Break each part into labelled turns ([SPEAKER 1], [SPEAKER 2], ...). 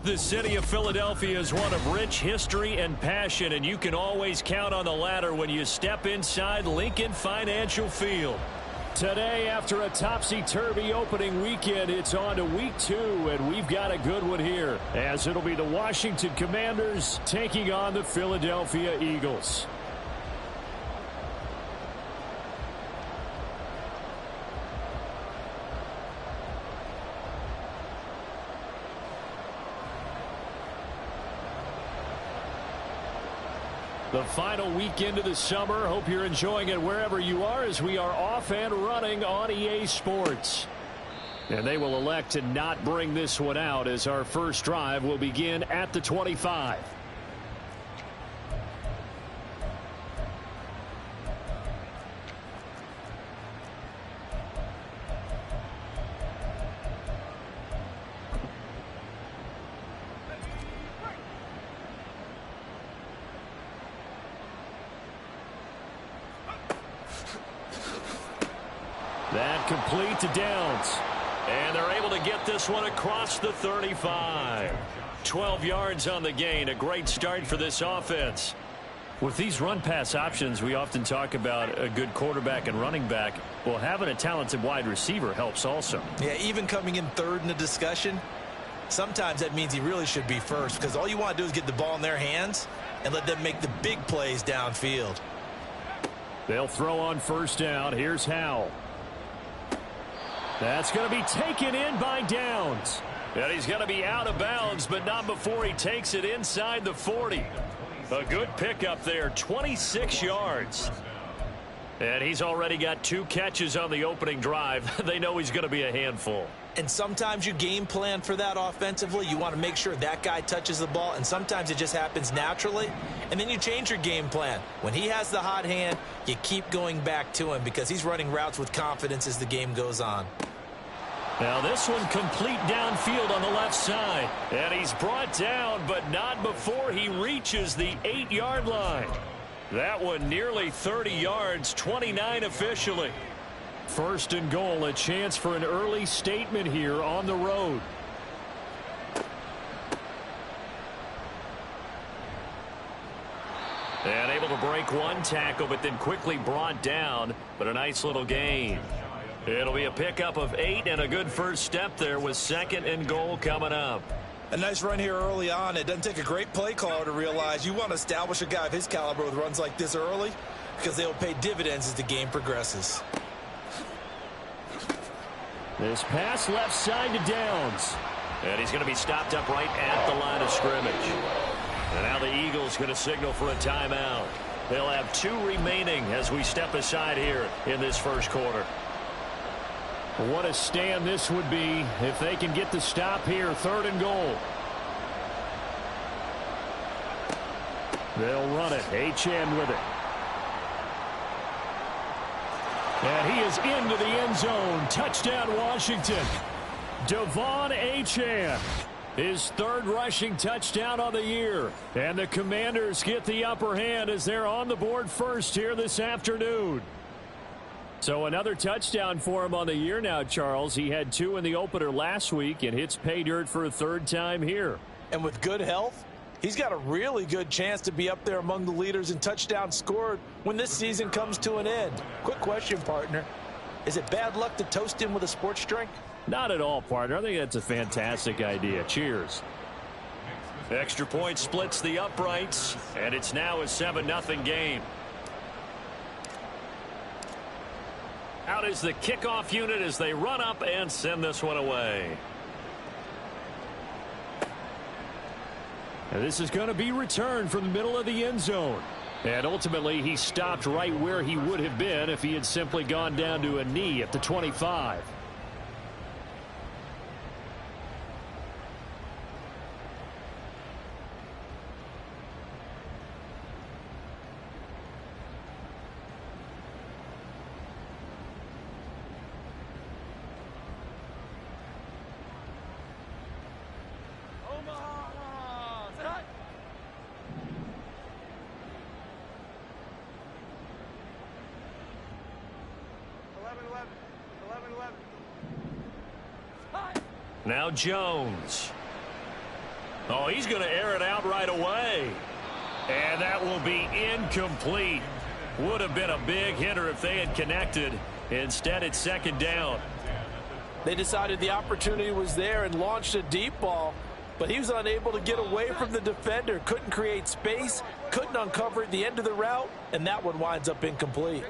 [SPEAKER 1] The city of Philadelphia is one of rich history and passion, and you can always count on the latter when you step inside Lincoln Financial Field. Today, after a topsy-turvy opening weekend, it's on to week 2, and we've got a good one here, as it'll be the Washington Commanders taking on the Philadelphia Eagles. The final weekend of the summer. Hope you're enjoying it wherever you are as we are off and running on EA Sports. And they will elect to not bring this one out as our first drive will begin at the 25. That complete to Downs. And they're able to get this one across the 35. 12 yards on the gain. A great start for this offense. With these run-pass options, we often talk about a good quarterback and running back. Well, having a talented wide receiver helps also.
[SPEAKER 2] Yeah, even coming in third in the discussion, sometimes that means he really should be first, because all you want to do is get the ball in their hands and let them make the big plays downfield.
[SPEAKER 1] They'll throw on first down. Here's Howell. That's going to be taken in by Downs. And he's going to be out of bounds, but not before he takes it inside the 40. A good pickup there, 26 yards. And he's already got 2 catches on the opening drive. They know he's going to be a handful.
[SPEAKER 2] And sometimes you game plan for that offensively. You want to make sure that guy touches the ball, and sometimes it just happens naturally. And then you change your game plan. When he has the hot hand, you keep going back to him because he's running routes with confidence as the game goes on.
[SPEAKER 1] Now this one complete downfield on the left side. And he's brought down, but not before he reaches the 8-yard line. That one nearly 30 yards, 29 officially. First and goal, a chance for an early statement here on the road. And able to break one tackle, but then quickly brought down, but a nice little gain. It'll be a pickup of 8 and a good first step there with second and goal coming up.
[SPEAKER 2] A nice run here early on. It doesn't take a great play caller to realize you want to establish a guy of his caliber with runs like this early because they'll pay dividends as the game progresses.
[SPEAKER 1] This pass left side to Downs. And he's going to be stopped up right at the line of scrimmage. And now the Eagles going to signal for a timeout. They'll have 2 remaining as we step aside here in this first quarter. What a stand this would be if they can get the stop here. Third and goal. They'll run it. Achane with it. And he is into the end zone. Touchdown, Washington. Devon Achane. His 3rd rushing touchdown on the year. And the Commanders get the upper hand as they're on the board first here this afternoon. So another touchdown for him on the year now, Charles. He had 2 in the opener last week and hits pay dirt for a 3rd time here.
[SPEAKER 2] And with good health, he's got a really good chance to be up there among the leaders in touchdowns scored when this season comes to an end. Quick question, partner. Is it bad luck to toast him with a sports drink?
[SPEAKER 1] Not at all, partner. I think that's a fantastic idea. Cheers. Extra point splits the uprights, and it's now a 7-0 game. Out is the kickoff unit as they run up and send this one away. And this is going to be returned from the middle of the end zone. And ultimately, he stopped right where he would have been if he had simply gone down to a knee at the 25. Now Jones. Oh, he's going to air it out right away. And that will be incomplete. Would have been a big hitter if they had connected. Instead, it's second down.
[SPEAKER 3] They decided the opportunity was there and launched a deep ball, but he was unable to get away from the defender, couldn't create space, couldn't uncover at the end of the route, and that one winds up incomplete.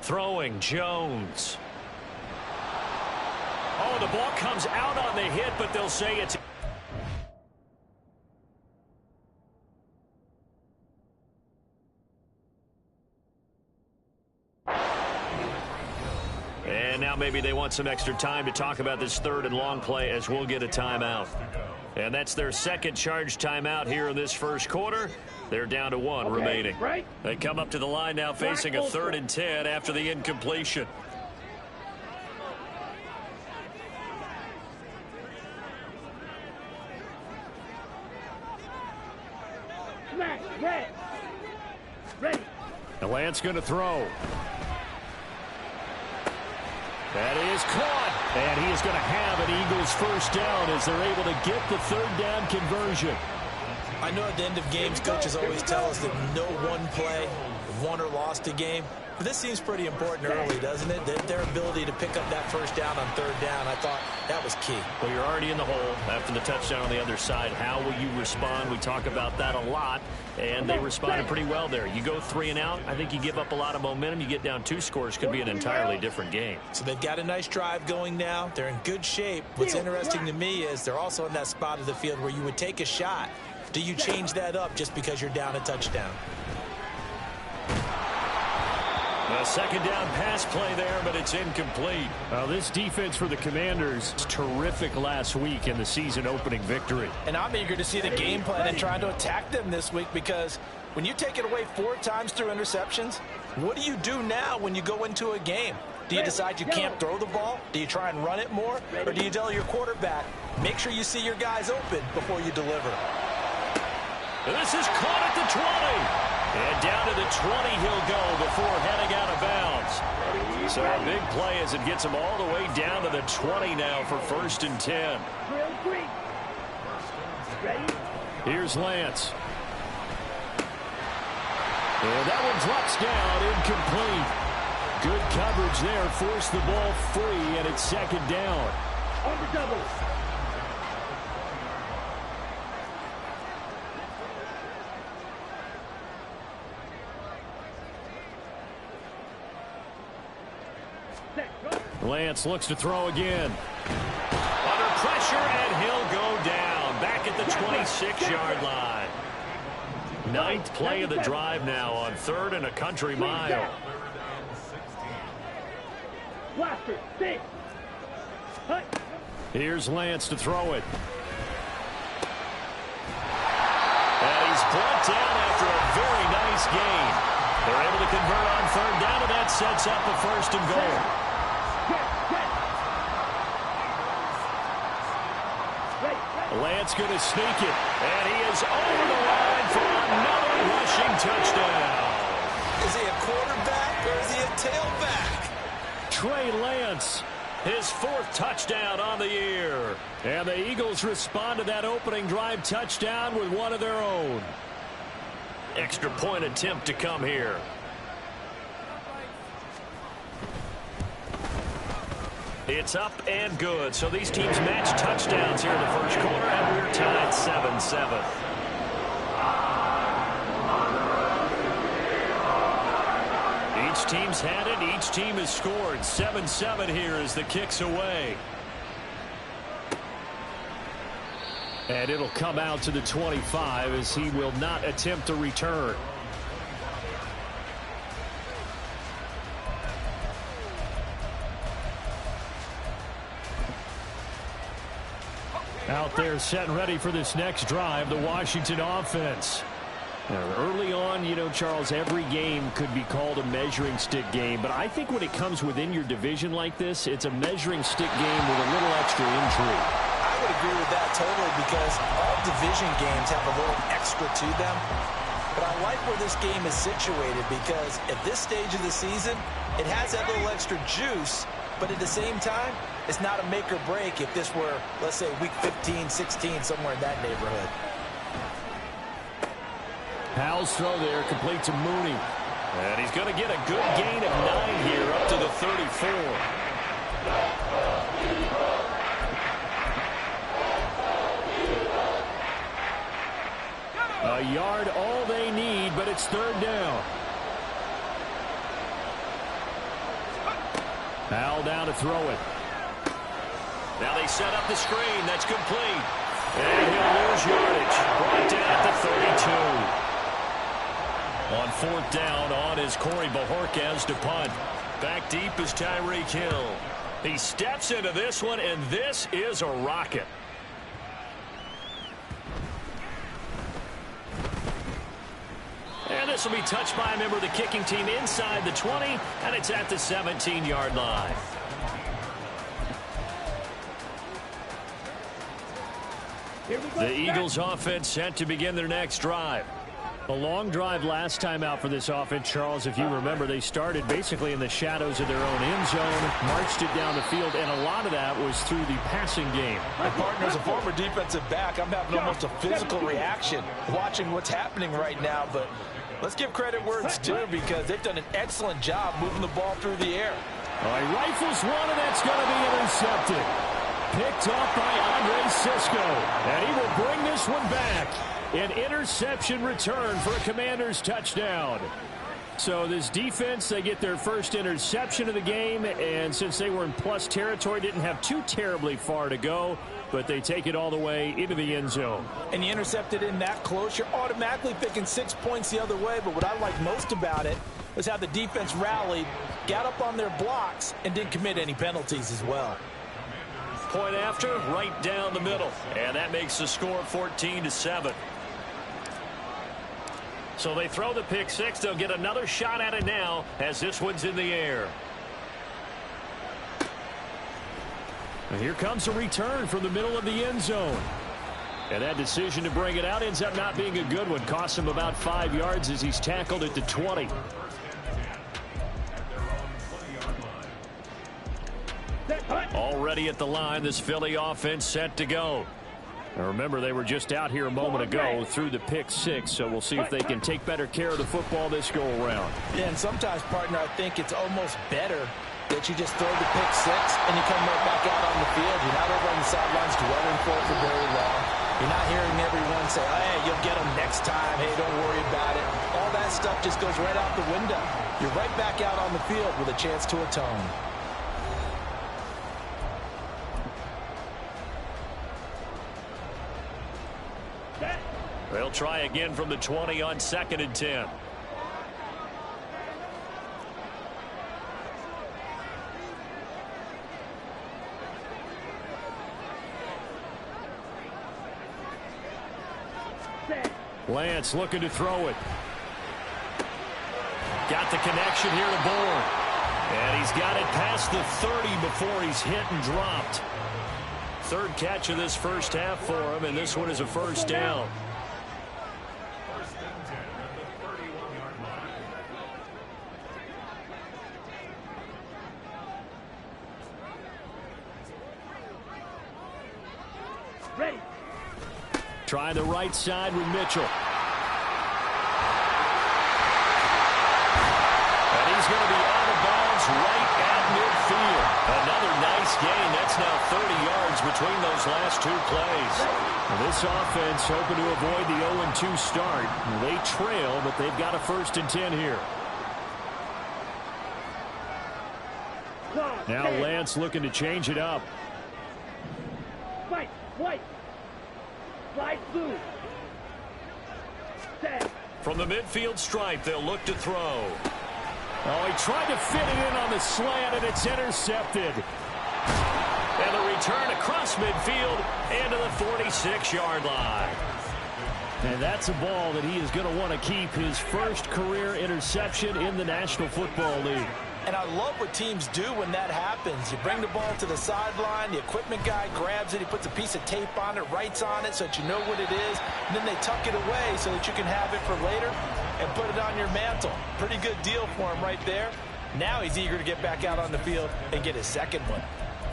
[SPEAKER 1] Throwing Jones. Oh, the ball comes out on the hit, but they'll say it's... And now maybe they want some extra time to talk about this third and long play as we'll get a timeout. And that's their second charge timeout here in this first quarter. They're down to one remaining.
[SPEAKER 4] Right.
[SPEAKER 1] They come up to the line now facing a 3rd and 10 after the incompletion.
[SPEAKER 4] Ready.
[SPEAKER 1] The Lance going to throw. That is caught. And he is going to have an Eagles first down as they're able to get the 3rd down conversion.
[SPEAKER 2] I know at the end of games, coaches always tell us that no one play won or lost a game. But this seems pretty important early, doesn't it? Their ability to pick up that first down on 3rd down, I thought that was key.
[SPEAKER 1] Well, you're already in the hole after the touchdown on the other side. How will you respond? We talk about that a lot, and they responded pretty well there. You go 3 and out, I think you give up a lot of momentum. You get down 2 scores, could be an entirely different game.
[SPEAKER 2] So they've got a nice drive going now. They're in good shape. What's interesting to me is they're also in that spot of the field where you would take a shot. Do you change that up just because you're down a touchdown?
[SPEAKER 1] A second down pass play there, but it's incomplete. This defense for the Commanders was terrific last week in the season opening victory.
[SPEAKER 3] And I'm eager to see the game plan and trying to attack them this week, because when you take it away 4 times through interceptions, what do you do now when you go into a game? Do you decide you can't throw the ball? Do you try and run it more? Or do you tell your quarterback, make sure you see your guys open before you deliver?
[SPEAKER 1] This is caught at the 20. And down to the 20 he'll go before heading out of bounds. So a big play as it gets him all the way down to the 20 now for 1st and 10. Here's Lance. And that one drops down, incomplete. Good coverage there, forced the ball free, and it's 2nd down.
[SPEAKER 4] On the double.
[SPEAKER 1] Lance looks to throw again. Under pressure, and he'll go down. Back at the 26-yard line. 9th play of the drive now on 3rd and a country mile. Here's Lance to throw it. And he's brought down after a very nice gain. They're able to convert on 3rd down, and that sets up a 1st and goal. Lance going to sneak it, and he is over the line for another rushing touchdown.
[SPEAKER 2] Is he a quarterback or is he a tailback?
[SPEAKER 1] Trey Lance, his 4th touchdown on the year. And the Eagles respond to that opening drive touchdown with one of their own. Extra point attempt to come here. It's up and good. So these teams match touchdowns here in the first quarter, and we're tied 7-7. Each team's had it. Each team has scored. 7-7 here as the kick's away. And it'll come out to the 25 as he will not attempt to return. Out there set and ready for this next drive, the Washington offense. Now, early on, you know, Charles, every game could be called a measuring stick game. But I think when it comes within your division like this, it's a measuring stick game with a little extra intrigue.
[SPEAKER 2] I would agree with that totally, because all division games have a little extra to them. But I like where this game is situated, because at this stage of the season, it has that little extra juice. But at the same time,
[SPEAKER 3] it's not a make or break if this were, let's say, week 15, 16, somewhere in that neighborhood.
[SPEAKER 1] Powell's throw there, complete to Mooney. And he's going to get a good gain of 9 here, up to the 34. A yard, all they need, but it's third down. Powell down to throw it. Now they set up the screen. That's complete. And he'll lose yardage. Brought down at the 32. On fourth down, on is Corey Bajorquez to punt. Back deep is Tyreek Hill. He steps into this one, and this is a rocket. And this will be touched by a member of the kicking team inside the 20, and it's at the 17-yard line. The Eagles offense set to begin their next drive. A long drive last time out for this offense, Charles. If you remember, they started basically in the shadows of their own end zone, marched it down the field, and a lot of that was through the passing game.
[SPEAKER 3] My partner is a former defensive back. I'm having almost a physical reaction watching what's happening right now, but let's give credit where it's due because they've done an excellent job moving the ball through the air.
[SPEAKER 1] All right, rifles one, and that's going to be intercepted. Picked off by Andre Cisco, and he will bring this one back. An interception return for a Commanders touchdown. So this defense, they get their first interception of the game, and since they were in plus territory, didn't have too terribly far to go, but they take it all the way into the end zone.
[SPEAKER 3] And you intercepted in that close, you're automatically picking 6 points the other way, but what I like most about it was how the defense rallied, got up on their blocks, and didn't commit any penalties as well.
[SPEAKER 1] Point after, right down the middle, and that makes the score 14-7. So they throw the pick six. They'll get another shot at it now as this one's in the air. And here comes a return from the middle of the end zone. And that decision to bring it out ends up not being a good one. Costs him about 5 yards as he's tackled at the 20. Already at the line, this Philly offense set to go. Now remember, they were just out here a moment ago through the pick six, so we'll see if they can take better care of the football this go around.
[SPEAKER 3] Yeah, and sometimes, partner, I think it's almost better that you just throw the pick six and you come right back out on the field. You're not over on the sidelines dwelling for it for very long. You're not hearing everyone say, hey, you'll get them next time. Hey, don't worry about it. All that stuff just goes right out the window. You're right back out on the field with a chance to atone.
[SPEAKER 1] They'll try again from the 20 on 2nd and 10. Lance looking to throw it. Got the connection here to Bourne. And he's got it past the 30 before he's hit and dropped. Third catch of this first half for him, and this one is a first down.
[SPEAKER 4] Ready.
[SPEAKER 1] Try the right side with Mitchell. And he's going to be out of bounds right at midfield. Another nice gain. That's now 30 yards between those last two plays. Well, this offense hoping to avoid the 0-2 start. They trail, but they've got a 1st and 10 here. Now Lance looking to change it up.
[SPEAKER 4] Fight. White. Slide blue. Set.
[SPEAKER 1] From the midfield stripe, they'll look to throw. Oh, he tried to fit it in on the slant, and it's intercepted. And the return across midfield into the 46-yard line. And that's a ball that he is going to want to keep, his first career interception in the National Football League.
[SPEAKER 3] And I love what teams do when that happens. You bring the ball to the sideline, the equipment guy grabs it, he puts a piece of tape on it, writes on it so that you know what it is, and then they tuck it away so that you can have it for later and put it on your mantle. Pretty good deal for him right there. Now he's eager to get back out on the field and get his second one.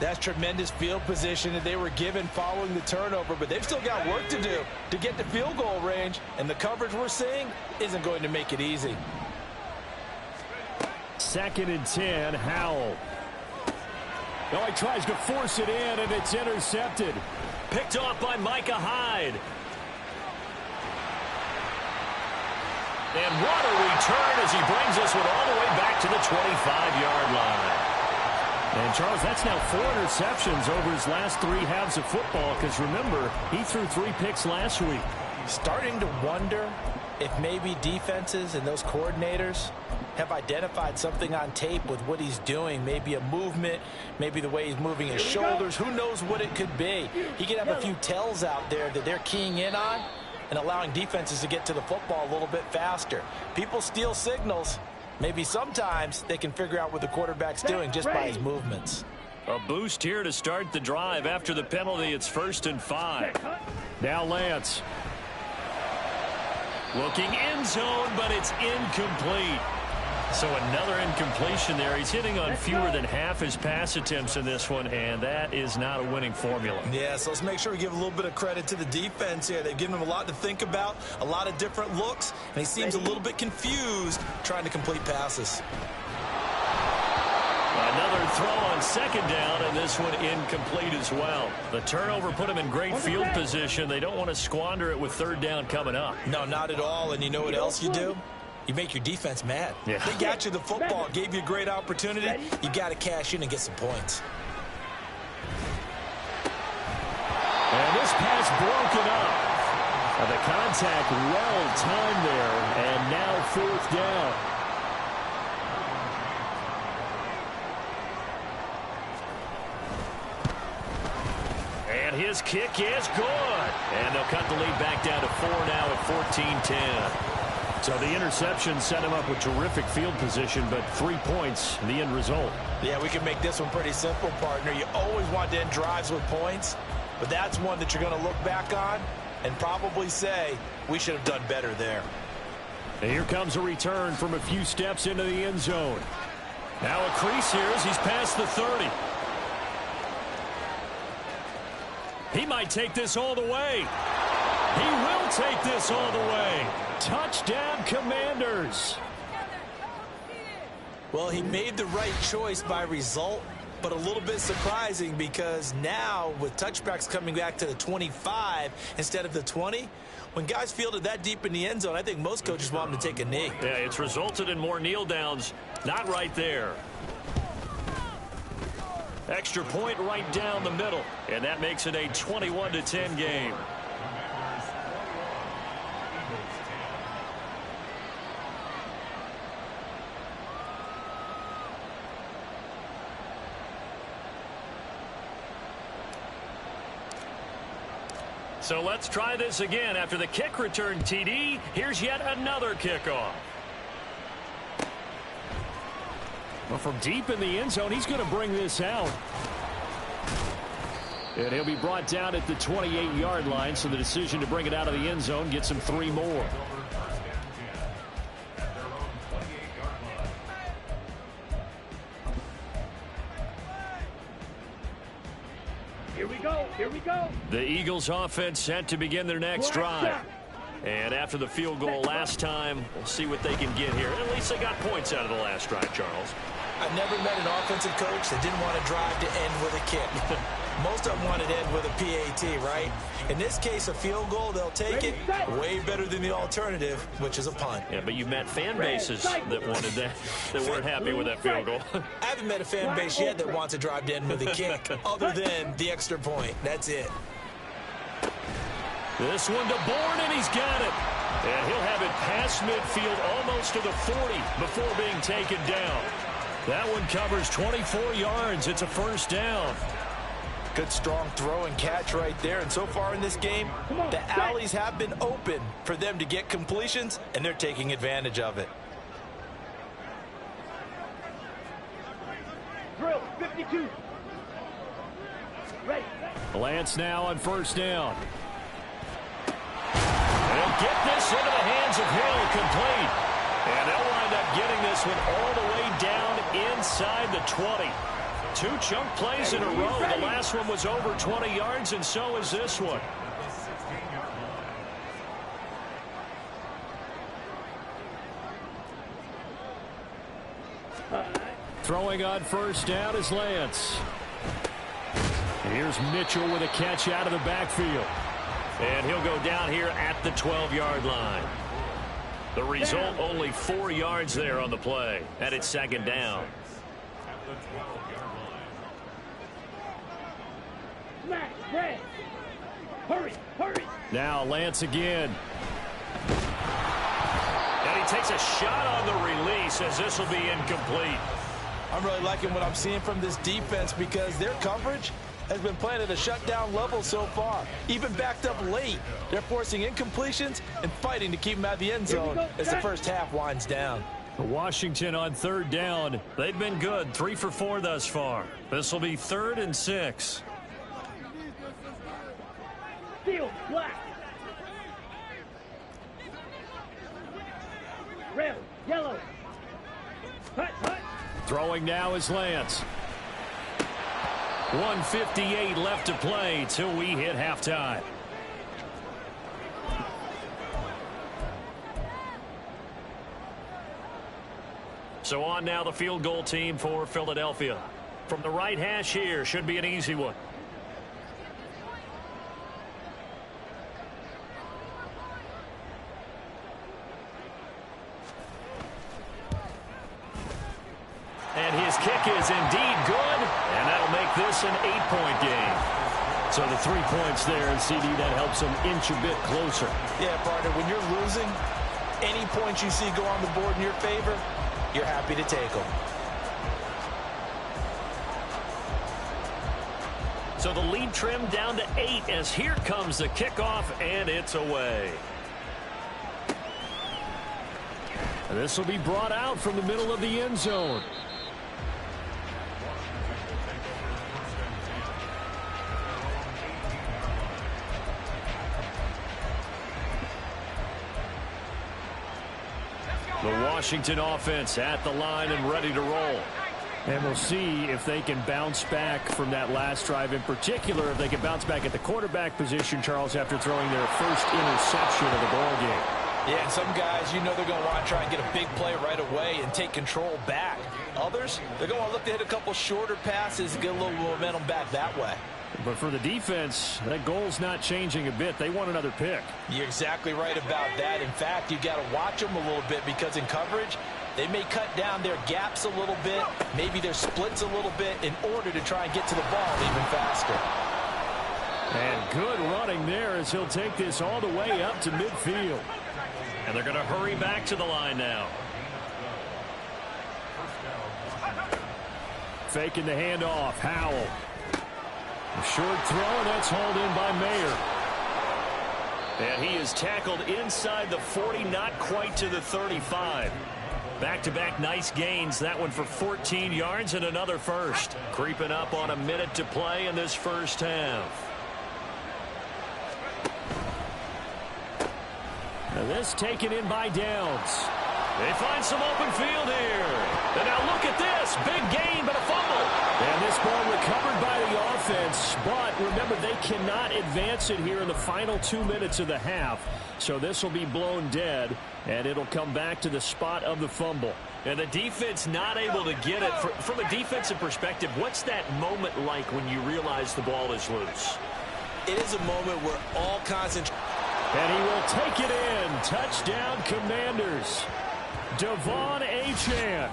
[SPEAKER 3] That's tremendous field position that they were given following the turnover, but they've still got work to do to get to field goal range, and the coverage we're seeing isn't going to make it easy.
[SPEAKER 1] 2nd and 10, Howell. Oh, he tries to force it in, and it's intercepted. Picked off by Micah Hyde. And what a return as he brings this one all the way back to the 25-yard line. And, Charles, that's now 4 interceptions over his last 3 halves of football, because, remember, he threw 3 picks last week.
[SPEAKER 3] Starting to wonder if maybe defenses and those coordinators have identified something on tape with what he's doing. Maybe a movement, maybe the way he's moving his shoulders. Who knows what it could be? He could have a few tells out there that they're keying in on and allowing defenses to get to the football a little bit faster. People steal signals. Maybe sometimes they can figure out what the quarterback's doing just by his movements.
[SPEAKER 1] A boost here to start the drive. After the penalty, it's 1st and 5. Now Lance. Looking end zone, but it's incomplete. So another incompletion there. He's hitting on fewer than half his pass attempts in this one, and that is not a winning formula.
[SPEAKER 2] Yeah, so let's make sure we give a little bit of credit to the defense here. They've given him a lot to think about, a lot of different looks, and he seems a little bit confused trying to complete passes.
[SPEAKER 1] Another throw on 2nd down, and this one incomplete as well. The turnover put him in great field position. They don't want to squander it with 3rd down coming up.
[SPEAKER 2] No, not at all, and you know what else you do? You make your defense mad.
[SPEAKER 1] Yeah.
[SPEAKER 2] They got you the football, gave you a great opportunity. You got to cash in and get some points.
[SPEAKER 1] And this pass broken up. The contact well timed there, and now 4th down. And his kick is good. And they'll cut the lead back down to 4 now at 14-10. So the interception set him up with terrific field position, but 3 points, the end result.
[SPEAKER 3] Yeah, we can make this one pretty simple, partner. You always want to end drives with points, but that's one that you're going to look back on and probably say, we should have done better there.
[SPEAKER 1] And here comes a return from a few steps into the end zone. Now a crease here as he's past the 30. He might take this all the way. He will take this all the way. Touchdown, Commanders.
[SPEAKER 2] Well, he made the right choice by result, but a little bit surprising because now with touchbacks coming back to the 25 instead of the 20, when guys fielded that deep in the end zone, I think most coaches want them to take a knee.
[SPEAKER 1] Yeah, it's resulted in more kneel downs. Not right there. Extra point right down the middle, and that makes it a 21-10 game. So let's try this again. After the kick return TD, here's yet another kickoff. Well, from deep in the end zone, he's going to bring this out. And he'll be brought down at the 28-yard line, so the decision to bring it out of the end zone gets him 3 more.
[SPEAKER 4] Here we go. Here we go.
[SPEAKER 1] The Eagles offense set to begin their next drive. And after the field goal last time, we'll see what they can get here. At least they got points out of the last drive, Charles.
[SPEAKER 2] I've never met an offensive coach that didn't want to drive to end with a kick. Most of them wanted to end with a PAT, right? In this case, a field goal, they'll take it. Way better than the alternative, which is a punt.
[SPEAKER 1] Yeah, but you met fan bases that wanted that, that weren't happy with that field goal.
[SPEAKER 2] I haven't met a fan base yet that wants to drive to end with a kick, other than the extra point. That's it.
[SPEAKER 1] This one to Bourne, and he's got it. And he'll have it past midfield, almost to the 40, before being taken down. That one covers 24 yards. It's a first down.
[SPEAKER 3] Good strong throw and catch right there. And so far in this game, the alleys have been open for them to get completions, and they're taking advantage of it.
[SPEAKER 4] Drill, 52. Ready.
[SPEAKER 1] Lance now on first down. They'll get this into the hands of Hill, complete. And they'll wind up getting this one all the way down inside the 20. 2 chunk plays in a row. The last one was over 20 yards, and so is this one. Throwing on first down is Lance. Here's Mitchell with a catch out of the backfield. And he'll go down here at the 12-yard line. The result, only 4 yards there on the play. And it's second down.
[SPEAKER 4] Hurry, hurry.
[SPEAKER 1] Now Lance again. And he takes a shot on the release as this will be incomplete.
[SPEAKER 3] I'm really liking what I'm seeing from this defense because their coverage has been playing at a shutdown level so far. Even backed up late, they're forcing incompletions and fighting to keep them out of the end zone as the first half winds down.
[SPEAKER 1] Washington on third down. They've been good, 3 for 4 thus far. This will be 3rd and 6.
[SPEAKER 4] Field black. Red, yellow. Hut, hut.
[SPEAKER 1] Throwing now is Lance. 1:58 left to play till we hit halftime. So on now the field goal team for Philadelphia. From the right hash here, should be an easy one. And his kick is indeed good, and that'll make this an 8-point game. So the 3 points there, and CD, that helps them inch a bit closer.
[SPEAKER 3] Yeah, partner, when you're losing, any points you see go on the board in your favor, you're happy to take them.
[SPEAKER 1] So the lead trimmed down to 8 as here comes the kickoff, and it's away. And this will be brought out from the middle of the end zone. The Washington offense at the line and ready to roll. And we'll see if they can bounce back from that last drive. In particular, if they can bounce back at the quarterback position, Charles, after throwing their first interception of the ball game.
[SPEAKER 3] Yeah, and some guys, you know they're going to want to try and get a big play right away and take control back. Others, they're going to want to look to hit a couple shorter passes and get a little momentum back that way.
[SPEAKER 1] But for the defense, that goal's not changing a bit. They want another pick.
[SPEAKER 3] You're exactly right about that. In fact, you've got to watch them a little bit because in coverage, they may cut down their gaps a little bit, maybe their splits a little bit in order to try and get to the ball even faster.
[SPEAKER 1] And good running there as he'll take this all the way up to midfield. And they're going to hurry back to the line now. Faking the handoff. Howell. A short throw, and that's hauled in by Mayer. And he is tackled inside the 40, not quite to the 35. Back-to-back nice gains. That one for 14 yards and another first. Creeping up on a minute to play in this first half. Now this taken in by Downs. They find some open field here. And now look at this. Big gain, but a fumble. And this ball recovered by the offense. But remember, they cannot advance it here in the final 2 minutes of the half. So this will be blown dead, and it'll come back to the spot of the fumble. And the defense not able to get it. From a defensive perspective, what's that moment like when you realize the ball is loose?
[SPEAKER 3] It is a moment where all concentration.
[SPEAKER 1] And he will take it in. Touchdown, Commanders. Devon Achane.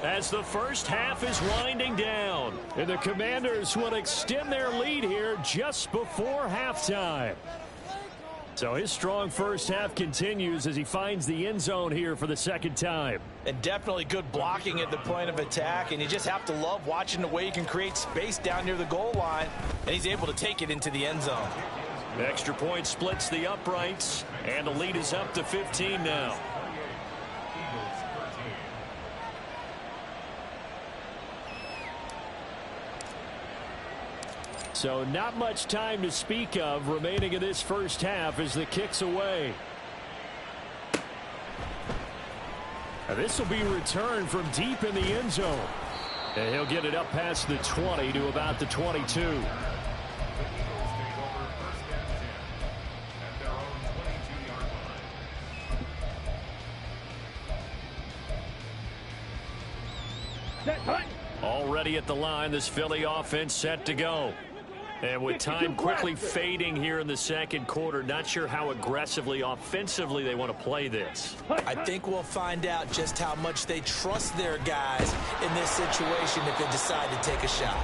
[SPEAKER 1] As the first half is winding down. And the Commanders will extend their lead here just before halftime. So his strong first half continues as he finds the end zone here for the second time.
[SPEAKER 3] And definitely good blocking at the point of attack. And you just have to love watching the way he can create space down near the goal line. And he's able to take it into the end zone.
[SPEAKER 1] The extra point splits the uprights. And the lead is up to 15 now. So not much time to speak of remaining in this first half as the kick's away. Now this will be returned from deep in the end zone. And he'll get it up past the 20 to about the 22. Already at the line, this Philly offense set to go. And with time quickly fading here in the second quarter, not sure how aggressively, offensively they want to play this.
[SPEAKER 2] I think we'll find out just how much they trust their guys in this situation if they decide to take a shot.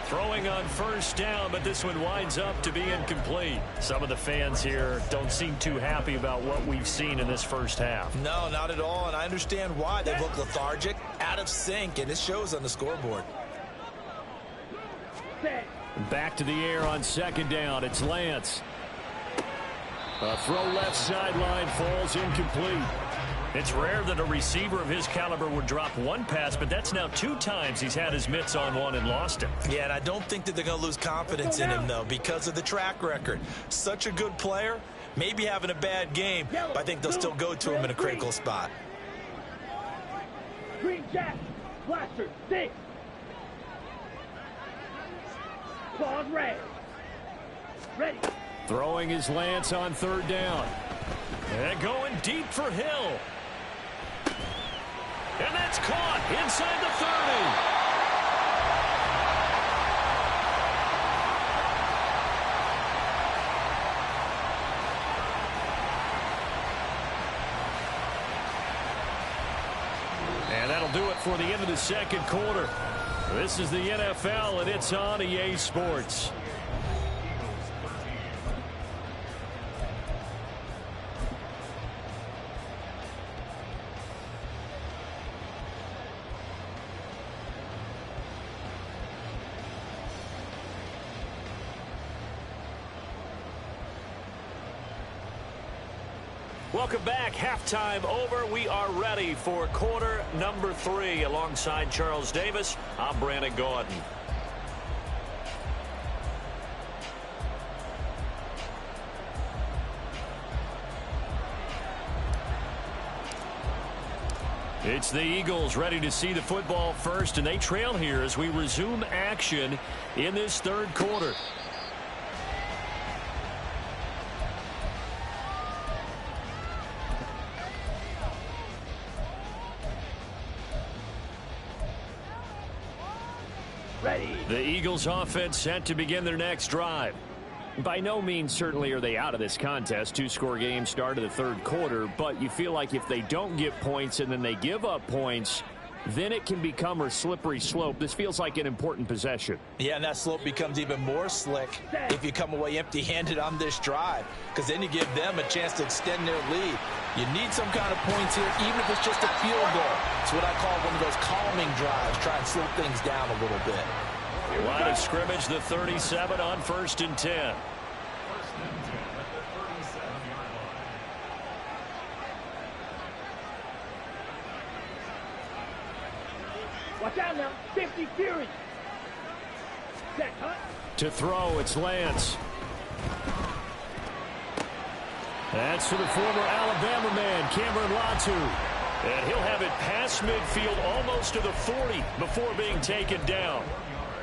[SPEAKER 1] Throwing on first down, but this one winds up to be incomplete. Some of the fans here don't seem too happy about what we've seen in this first half.
[SPEAKER 2] No, not at all, and I understand why. They look lethargic, out of sync, and it shows on the scoreboard.
[SPEAKER 1] Back to the air on second down. It's Lance. A throw left sideline falls incomplete. It's rare that a receiver of his caliber would drop one pass, but that's now 2 times he's had his mitts on one and lost him.
[SPEAKER 2] Yeah, and I don't think that they're going to lose confidence in him, though, because of the track record. Such a good player, maybe having a bad game, but I think they'll still go to him in a critical spot.
[SPEAKER 4] Green Jack, Blaster, 6. Claws red. Ready.
[SPEAKER 1] Throwing his Lance on third down. And going deep for Hill. And that's caught inside the 30. And that'll do it for the end of the second quarter. This is the NFL, and it's on EA Sports. Welcome back. Halftime over. We are ready for quarter number 3. Alongside Charles Davis, I'm Brandon Gordon. It's the Eagles ready to see the football first, and they trail here as we resume action in this third quarter. The Eagles offense set to begin their next drive. By no means certainly are they out of this contest. 2-score game start of the third quarter, but you feel like if they don't get points and then they give up points, then it can become a slippery slope. This feels like an important possession. Yeah, and that slope becomes even more slick if you come away empty-handed on this drive, because then you give them a chance to extend their lead. You need some kind of points here, even if it's just a field goal. It's what I call one of those calming drives. Try and slow things down a little bit. Line of scrimmage, the 37 on 1st and 10.
[SPEAKER 4] Watch out now. 50 Fury. Set, huh?
[SPEAKER 1] To throw, it's Lance. That's to the former Alabama man, Cameron Latu. And he'll have it past midfield almost to the 40 before being taken down.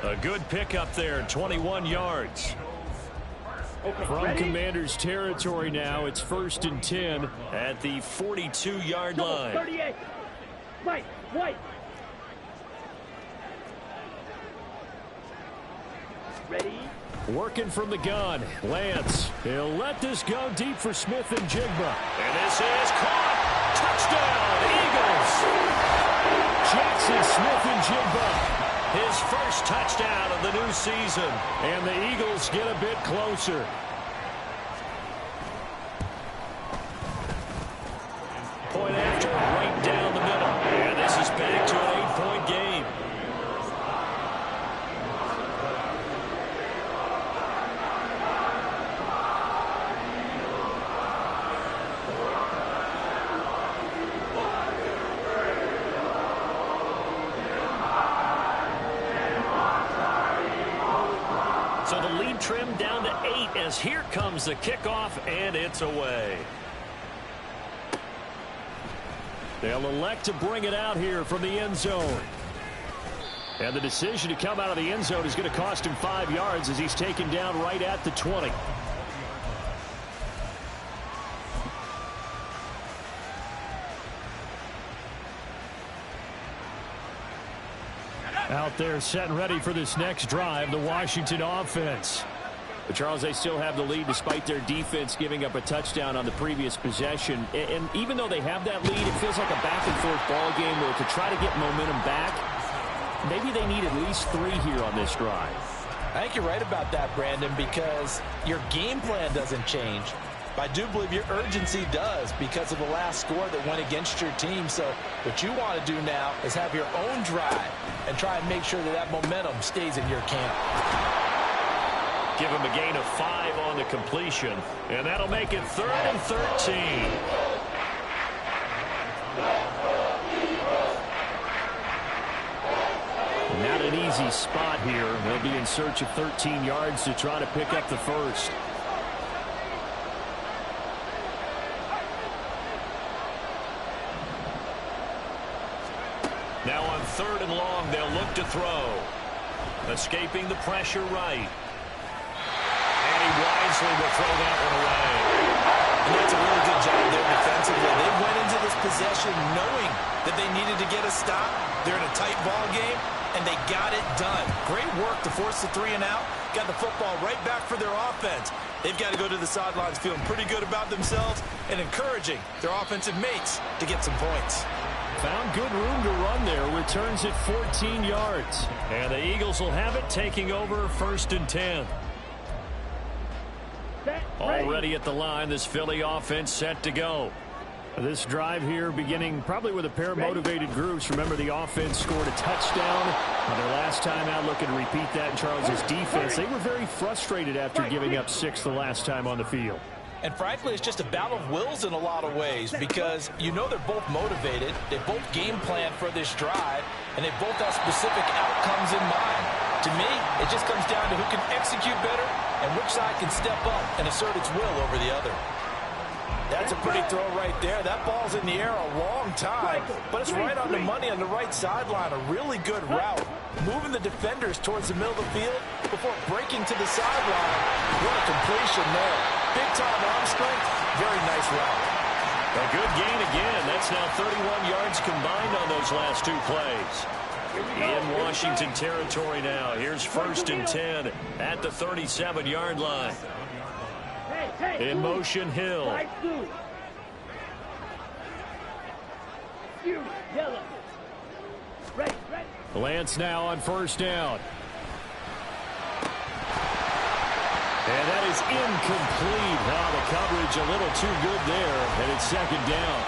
[SPEAKER 1] A good pickup there, 21 yards. From Commander's territory now, it's 1st and 10 at the 42-yard line.
[SPEAKER 4] 38. Mike, White. Ready?
[SPEAKER 1] Working from the gun, Lance. He'll let this go deep for Smith and Jigba. And this is caught. Touchdown, Eagles. Jackson Smith and Jigba. His first touchdown of the new season. And the Eagles get a bit closer. Point after, right down the middle. And this is back to an 8-point game. So the lead trimmed down to 8 as here comes the kickoff, and it's away. They'll elect to bring it out here from the end zone. And the decision to come out of the end zone is going to cost him 5 yards as he's taken down right at the 20. Out there set and ready for this next drive, the Washington offense. But Charles, they still have the lead despite their defense giving up a touchdown on the previous possession. And even though they have that lead, it feels like a back-and-forth ball game where to try to get momentum back, maybe they need at least 3 here on this drive.
[SPEAKER 3] I think you're right about that, Brandon, because your game plan doesn't change. I do believe your urgency does because of the last score that went against your team. So what you want to do now is have your own drive and try and make sure that that momentum stays in your camp.
[SPEAKER 1] Give him a gain of 5 on the completion, and that'll make it 3rd and 13. Not an easy spot here. They'll be in search of 13 yards to try to pick up the first. Now on 3rd and long, they'll look to throw. Escaping the pressure right. And he wisely will throw that one away.
[SPEAKER 3] And that's a really good job there defensively. They went into this possession knowing that they needed to get a stop. They're in a tight ball game, and they got it done. Great work to force the 3 and out. Got the football right back for their offense. They've got to go to the sidelines feeling pretty good about themselves and encouraging their offensive mates to get some points.
[SPEAKER 1] Found good room to run there. Returns at 14 yards. And the Eagles will have it, taking over 1st and 10. Already at the line, this Philly offense set to go. This drive here beginning probably with a pair of motivated groups. Remember, the offense scored a touchdown on their last time out. Looking to repeat that in Charles's defense. They were very frustrated after giving up 6 the last time on the field.
[SPEAKER 3] And frankly, it's just a battle of wills in a lot of ways because you know they're both motivated. They both game plan for this drive, and they both have specific outcomes in mind. To me, it just comes down to who can execute better and which side can step up and assert its will over the other. That's a pretty throw right there. That ball's in the air a long time, but it's right on the money on the right sideline. A really good route. Moving the defenders towards the middle of the field before breaking to the sideline. What a completion there. Big-time arm strength. Very nice route.
[SPEAKER 1] A good gain again. That's now 31 yards combined on those last 2 plays. In Washington territory now. Here's 1st and 10 at the 37-yard line. In motion, Hill. Lance now on 1st down. And that is incomplete. Now the coverage a little too good there, and it's 2nd down.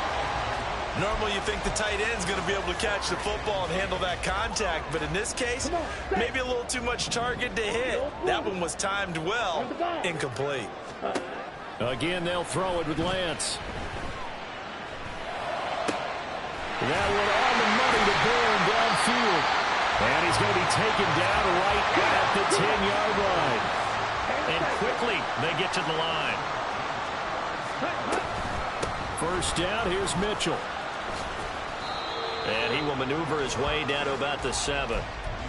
[SPEAKER 2] Normally you think the tight end's going to be able to catch the football and handle that contact, but in this case, maybe a little too much target to hit. That one was timed well. Incomplete.
[SPEAKER 1] Again, they'll throw it with Lance. That one on the money to Bourne downfield. And he's going to be taken down right at the 10-yard line. And quickly, they get to the line. 1st down, here's Mitchell. And he will maneuver his way down to about the 7.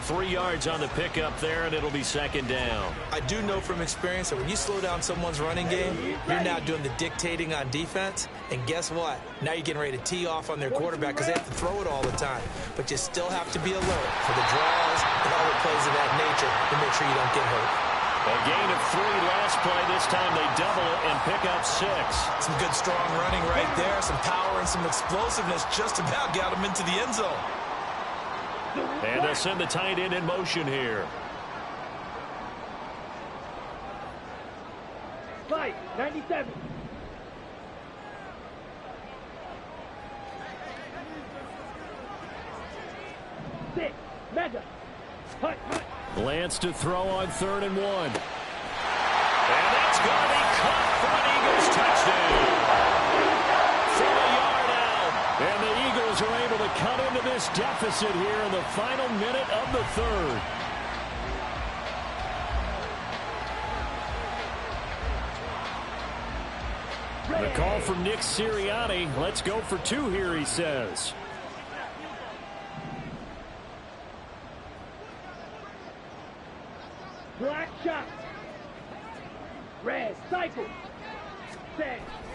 [SPEAKER 1] 3 yards on the pickup there, and it'll be 2nd down.
[SPEAKER 2] I do know from experience that when you slow down someone's running game, you're now doing the dictating on defense. And guess what? Now you're getting ready to tee off on their quarterback because they have to throw it all the time. But you still have to be alert for the draws and other plays of that nature to make sure you don't get hurt.
[SPEAKER 1] A gain of 3 last play. This time they double it and pick up 6.
[SPEAKER 2] Some good strong running right there. Some power and some explosiveness just about got him into the end zone.
[SPEAKER 1] And they'll send the tight end in motion here.
[SPEAKER 4] 97. Six. Mega. Hut, hut.
[SPEAKER 1] Lance to throw on 3rd and 1. And that's going to be caught for an Eagles touchdown. From a yard out. And the Eagles are able to cut into this deficit here in the final minute of the 3rd. The call from Nick Sirianni. Let's go for 2 here, he says.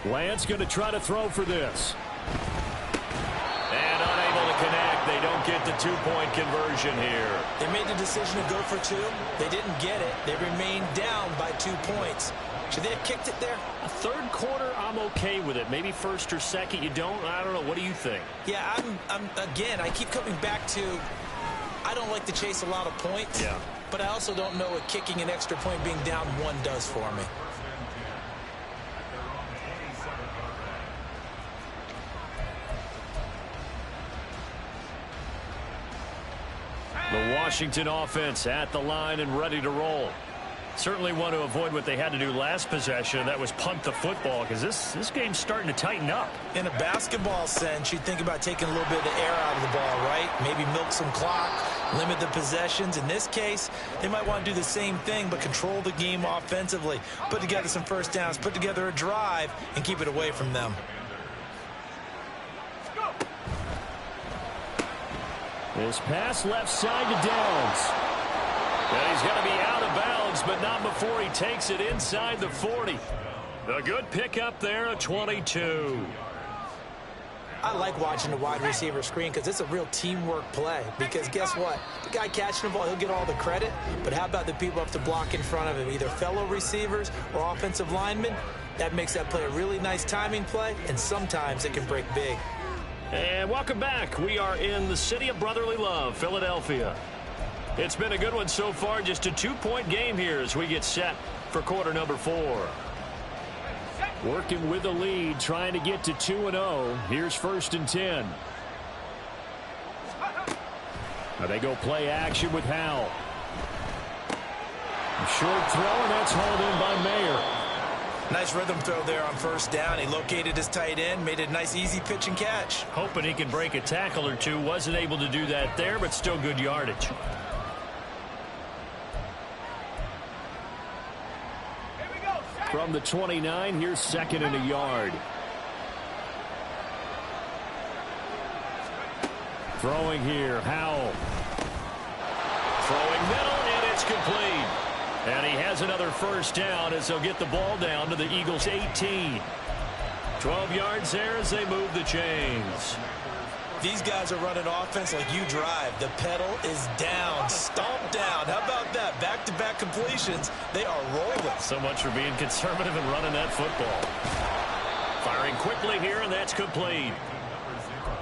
[SPEAKER 1] Lance going to try to throw for this. And unable to connect. They don't get the two-point conversion here.
[SPEAKER 2] They made the decision to go for two. They didn't get it. They remained down by 2 points. Should they have kicked it there?
[SPEAKER 1] A third quarter, I'm okay with it. Maybe first or second, you don't. I don't know. What do you think?
[SPEAKER 2] Yeah, again, I keep coming back to I don't like to chase a lot of points.
[SPEAKER 1] Yeah.
[SPEAKER 2] But I also don't know what kicking an extra point being down 1 does for me.
[SPEAKER 1] The Washington offense at the line and ready to roll. Certainly want to avoid what they had to do last possession. That was punt the football, because this game's starting to tighten up.
[SPEAKER 2] In a basketball sense, you think about taking a little bit of the air out of the ball, right? Maybe milk some clock, limit the possessions. In this case, they might want to do the same thing, but control the game offensively. Put together some first downs, put together a drive, and keep it away from them.
[SPEAKER 1] This pass left side to Downs. And he's going to be out of bounds, but not before he takes it inside the 40. A good pickup there, a 22.
[SPEAKER 2] I like watching the wide receiver screen because it's a real teamwork play. Because guess what? The guy catching the ball, he'll get all the credit. But how about the people up to block in front of him, either fellow receivers or offensive linemen? That makes that play a really nice timing play, and sometimes it can break big.
[SPEAKER 1] And welcome back. We are in the city of brotherly love, Philadelphia. It's been a good one so far. Just a 2-point game here as we get set for quarter number 4. Working with the lead, trying to get to 2-0. Here's 1st and 10. Now they go play action with Howell. A short throw, and that's hauled in by Mayer.
[SPEAKER 2] Nice rhythm throw there on 1st down. He located his tight end, made it a nice easy pitch and catch.
[SPEAKER 1] Hoping he can break a tackle or two. Wasn't able to do that there, but still good yardage. From the 29, here's 2nd and a yard. Throwing here, Howell. Throwing middle, and it's complete. And he has another 1st down as they'll get the ball down to the Eagles' 18. 12 yards there as they move the chains.
[SPEAKER 2] These guys are running offense like you drive. The pedal is down, stomped down. How about that? Back-to-back completions. They are rolling.
[SPEAKER 1] So much for being conservative and running that football. Firing quickly here, and that's complete.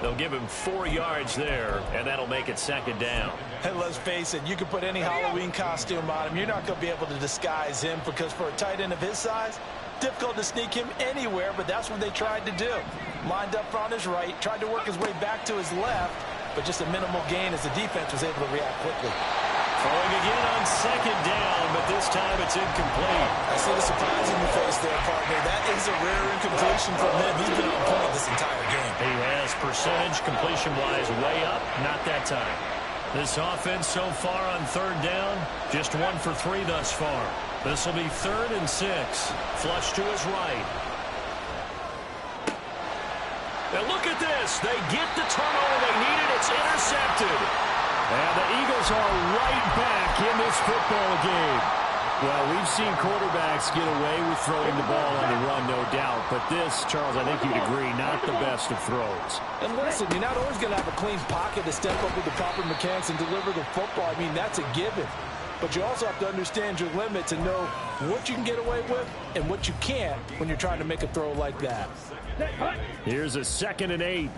[SPEAKER 1] They'll give him 4 yards there, and that'll make it 2nd down.
[SPEAKER 3] And let's face it, you can put any Halloween costume on him. You're not going to be able to disguise him because for a tight end of his size, difficult to sneak him anywhere, but that's what they tried to do. Lined up on his right, tried to work his way back to his left, but just a minimal gain as the defense was able to react quickly.
[SPEAKER 1] Throwing again on 2nd down, but this time it's incomplete.
[SPEAKER 2] I see the surprise in your face there, partner. That is a rare incompletion from him. He's been on point this entire game.
[SPEAKER 1] He has percentage completion-wise way up, not that time. This offense so far on 3rd down, just 1 for 3 thus far. This will be 3rd and 6. Flush to his right. And look at this. They get the turnover they needed. It's intercepted. And the Eagles are right back in this football game. Well, we've seen quarterbacks get away with throwing the ball on the run, no doubt. But this, Charles, I think you'd agree, not the best of throws.
[SPEAKER 3] And listen, you're not always going to have a clean pocket to step up with the proper mechanics and deliver the football. I mean, that's a given. But you also have to understand your limits and know what you can get away with and what you can't when you're trying to make a throw like that.
[SPEAKER 1] Here's a 2nd and 8.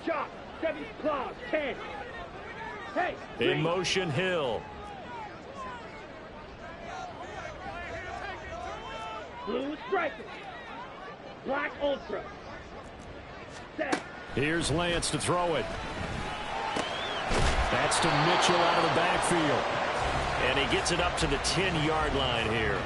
[SPEAKER 4] Shot. 7 claws. 10. Hey.
[SPEAKER 1] In motion, Hill.
[SPEAKER 4] Blue striker. Black ultra. Set.
[SPEAKER 1] Here's Lance to throw it. That's to Mitchell out of the backfield. And he gets it up to the 10-yard line here.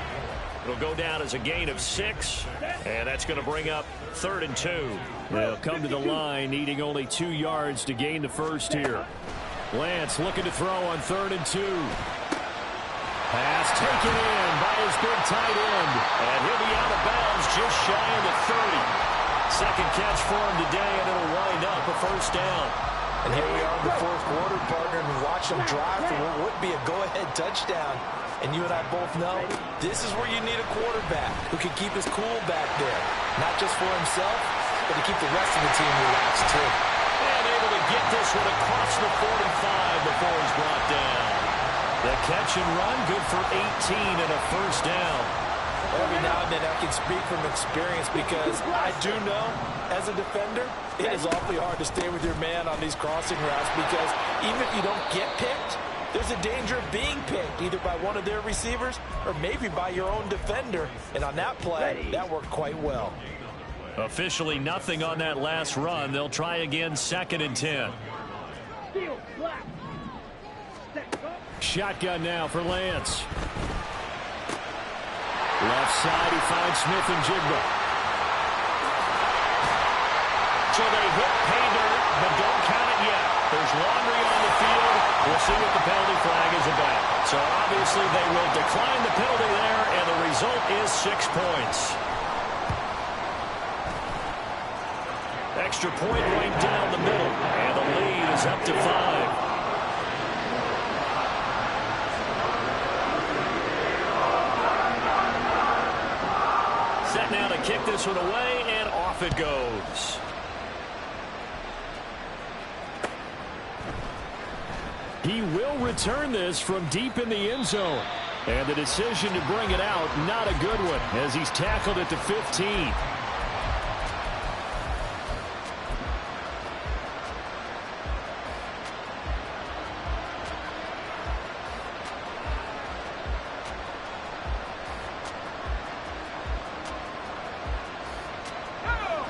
[SPEAKER 1] It'll go down as a gain of 6. And that's going to bring up 3rd and 2. They'll come to the line needing only 2 yards to gain the 1st here. Lance looking to throw on 3rd and 2. Pass taken in by his big tight end. And he'll be out of bounds just shy of the 30. 2nd catch for him today, and it'll wind up a 1st down.
[SPEAKER 2] And here we are in the 4th quarter, partner, and watch them drive for what would be a go-ahead touchdown.
[SPEAKER 3] And you and I both know this is where you need a quarterback who can keep his cool back there. Not just for himself, but to keep the rest of the team relaxed too.
[SPEAKER 1] And able to get this one across the 45 before he's brought down. The catch and run, good for 18 and a first down.
[SPEAKER 3] Every now and then I can speak from experience because I do know, as a defender, it is awfully hard to stay with your man on these crossing routes because even if you don't get picked, there's a danger of being picked either by one of their receivers or maybe by your own defender. And on that play, that worked quite well.
[SPEAKER 1] Officially nothing on that last run. They'll try again, 2nd and 10. Shotgun now for Lance. Left side, he finds Smith and Jigba. So they hit pay dirt, but don't count it yet. There's laundry on the field. We'll see what the penalty flag is about. So obviously they will decline the penalty there, and the result is 6 points. Extra point right down the middle, and the lead is up to 5. Set now to kick this one away, and off it goes. He will return this from deep in the end zone. And the decision to bring it out, not a good one, as he's tackled at the 15.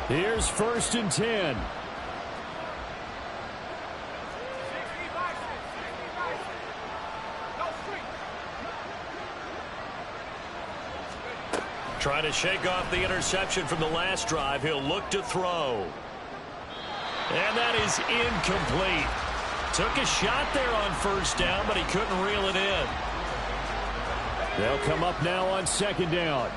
[SPEAKER 1] Here's 1st and 10. Trying to shake off the interception from the last drive. He'll look to throw. And that is incomplete. Took a shot there on 1st down, but he couldn't reel it in. They'll come up now on 2nd down.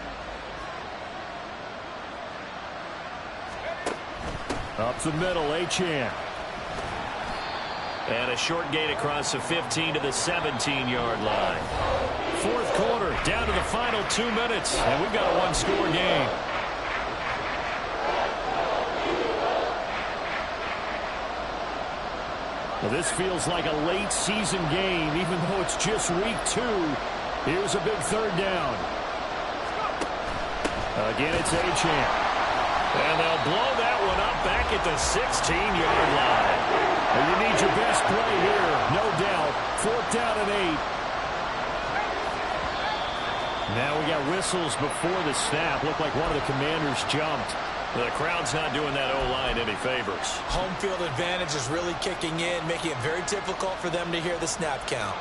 [SPEAKER 1] Up the middle, Achane. And a short gain across the 15 to the 17-yard line. 4th quarter, down to the final 2 minutes, and we've got a one-score game. Well, this feels like a late season game, even though it's just week 2. Here's a big 3rd down. Again, it's Achane. And they'll blow that one up back at the 16-yard line. And you need your best play here, no doubt. 4th down and 8. Now we got whistles before the snap. Looked like one of the Commanders jumped. The crowd's not doing that O-line any favors.
[SPEAKER 3] Home field advantage is really kicking in, making it very difficult for them to hear the snap count.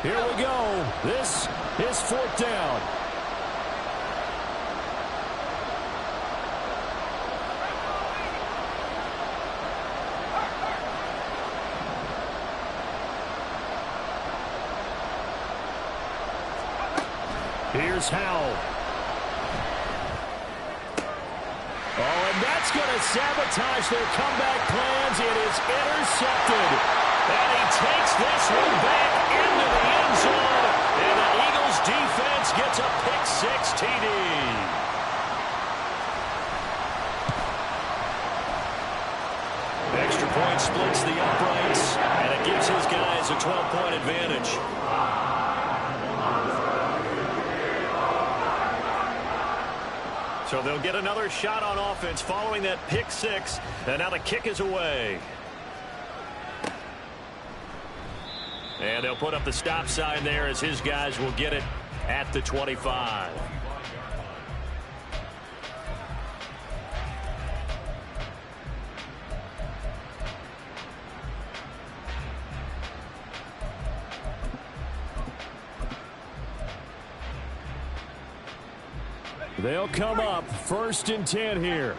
[SPEAKER 1] Here we go. This is 4th down. Here's Howell. Oh, and that's going to sabotage their comeback plans. It is intercepted. And he takes this one back into the end zone. And the Eagles defense gets a pick-6 TD. Extra point splits the uprights, and it gives his guys a 12-point advantage. So they'll get another shot on offense following that pick-6, and now the kick is away. And they'll put up the stop sign there as his guys will get it at the 25. They'll come up 1st and 10 here.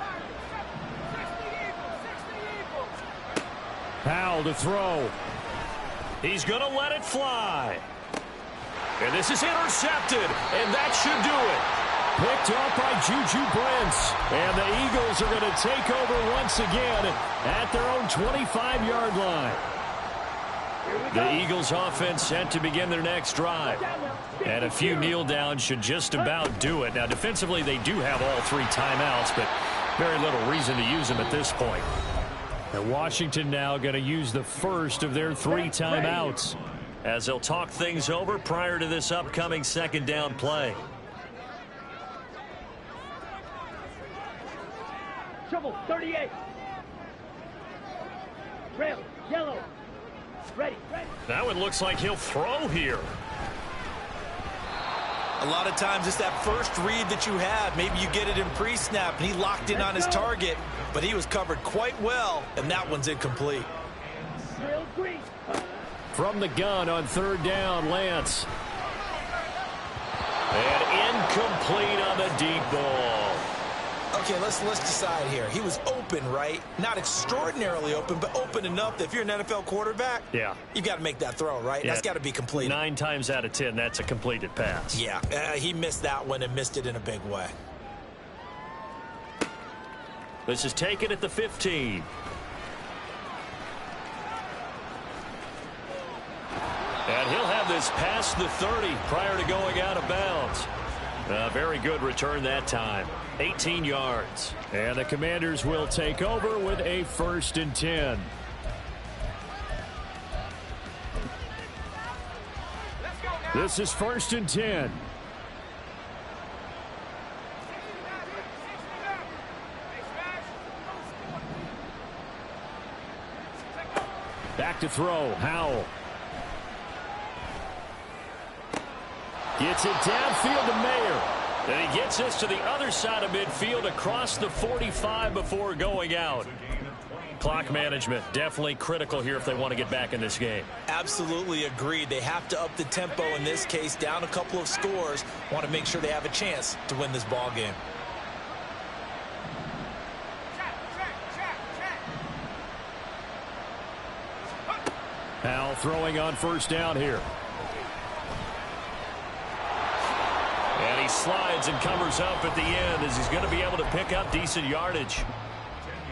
[SPEAKER 1] Howell to throw. He's going to let it fly. And this is intercepted, and that should do it. Picked off by Juju Brents. And the Eagles are going to take over once again at their own 25-yard line. The Eagles offense set to begin their next drive. And a few kneel downs should just about do it. Now, defensively, they do have all 3 timeouts, but very little reason to use them at this point. And Washington now going to use the first of their 3 timeouts as they'll talk things over prior to this upcoming second down play.
[SPEAKER 4] Trouble, 38. Trail, yellow. Ready.
[SPEAKER 1] That one looks like he'll throw here.
[SPEAKER 2] A lot of times it's that first read that you have. Maybe you get it in pre-snap, and he locked in on his target, but he was covered quite well, and that one's incomplete.
[SPEAKER 4] Drill green.
[SPEAKER 1] From the gun on 3rd down, Lance. And incomplete on the deep ball.
[SPEAKER 2] Okay, let's decide here. He was open, right? Not extraordinarily open, but open enough that if you're an NFL quarterback, you got to make that throw, right?
[SPEAKER 1] Yeah.
[SPEAKER 2] That's got to be completed.
[SPEAKER 1] 9 times out of 10, that's a completed pass.
[SPEAKER 2] Yeah, he missed that one and missed it in a big way.
[SPEAKER 1] This is taken at the 15. And he'll have this past the 30 prior to going out of bounds. A very good return that time. 18 yards. And the Commanders will take over with a 1st and 10. This is 1st and 10. Back to throw. Howell. Gets it downfield to Mayer. And he gets this to the other side of midfield across the 45 before going out. Clock management definitely critical here if they want to get back in this game.
[SPEAKER 2] Absolutely agreed. They have to up the tempo in this case, down a couple of scores. Want to make sure they have a chance to win this ball game.
[SPEAKER 1] Howell throwing on 1st down here. And he slides and covers up at the end as he's going to be able to pick up decent yardage.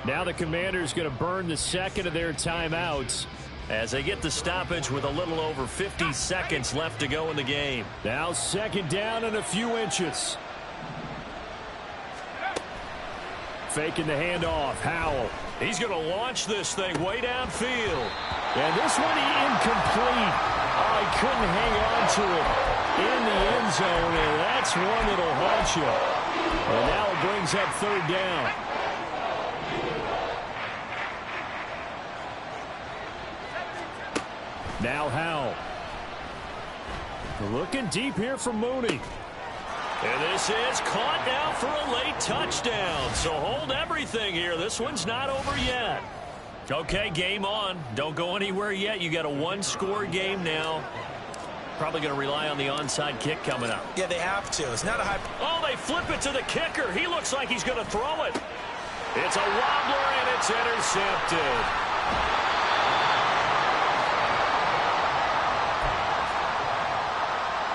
[SPEAKER 1] Now the Commanders going to burn the 2nd of their timeouts as they get the stoppage with a little over 50 seconds left to go in the game. Now 2nd down and a few inches. Faking the handoff. Howell. He's going to launch this thing way downfield. And this one incomplete. Oh, he couldn't hang on to it in the end zone, and that's one that'll haunt you. And now it brings up 3rd down. Now Howell. Looking deep here for Mooney. And this is caught now for a late touchdown. So hold everything here. This one's not over yet. Okay, game on. Don't go anywhere yet. You got a 1-score game now. Probably going to rely on the onside kick coming up.
[SPEAKER 2] Yeah, they have to. It's not a high...
[SPEAKER 1] Oh, they flip it to the kicker. He looks like he's going to throw it. It's a wobbler, and it's intercepted.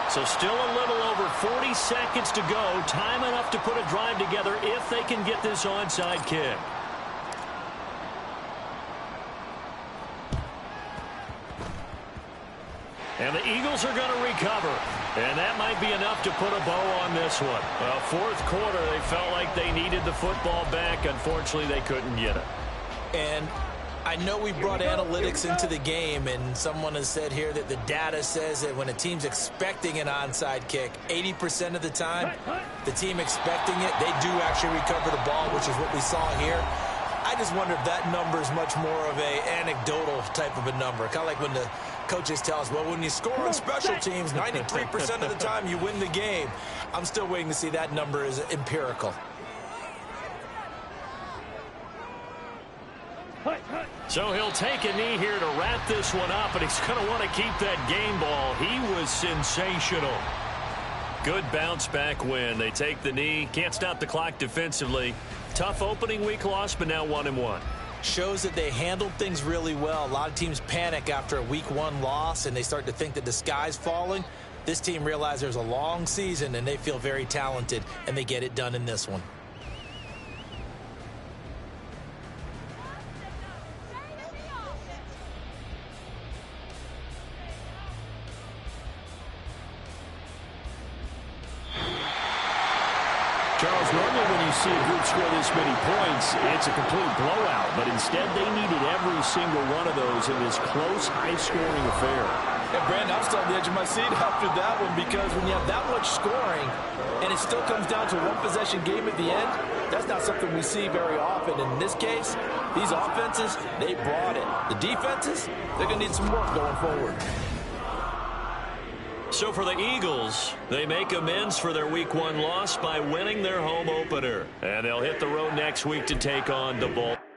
[SPEAKER 1] So still a little over 40 seconds to go. Time enough to put a drive together if they can get this onside kick. And the Eagles are going to recover. And that might be enough to put a bow on this one. Well, 4th quarter, they felt like they needed the football back. Unfortunately, they couldn't get it.
[SPEAKER 2] And I know we brought analytics into the game, and someone has said here that the data says that when a team's expecting an onside kick, 80% of the time, the team expecting it, they do actually recover the ball, which is what we saw here. I just wonder if that number is much more of a anecdotal type of a number. Kind of like when the coaches tell us, well, when you score on special teams, 93% of the time you win the game. I'm still waiting to see that number is empirical.
[SPEAKER 1] So he'll take a knee here to wrap this one up, and he's going to want to keep that game ball. He was sensational. Good bounce back win. They take the knee. Can't stop the clock defensively. Tough opening week loss, but now 1-1.
[SPEAKER 2] Shows that they handled things really well. A lot of teams panic after a week 1 loss, and they start to think that the sky's falling. This team realized there's a long season, and they feel very talented, and they get it done in this one.
[SPEAKER 1] Charles, normally when you see a group score this many points, it's a complete blowout. But instead, they needed every single one of those in this close, high-scoring affair.
[SPEAKER 3] Yeah, Brandon, I'm still on the edge of my seat after that one because when you have that much scoring and it still comes down to a one-possession game at the end, that's not something we see very often. And in this case, these offenses, they brought it. The defenses, they're going to need some work going forward.
[SPEAKER 1] So for the Eagles, they make amends for their Week 1 loss by winning their home opener. And they'll hit the road next week to take on the Baltimore.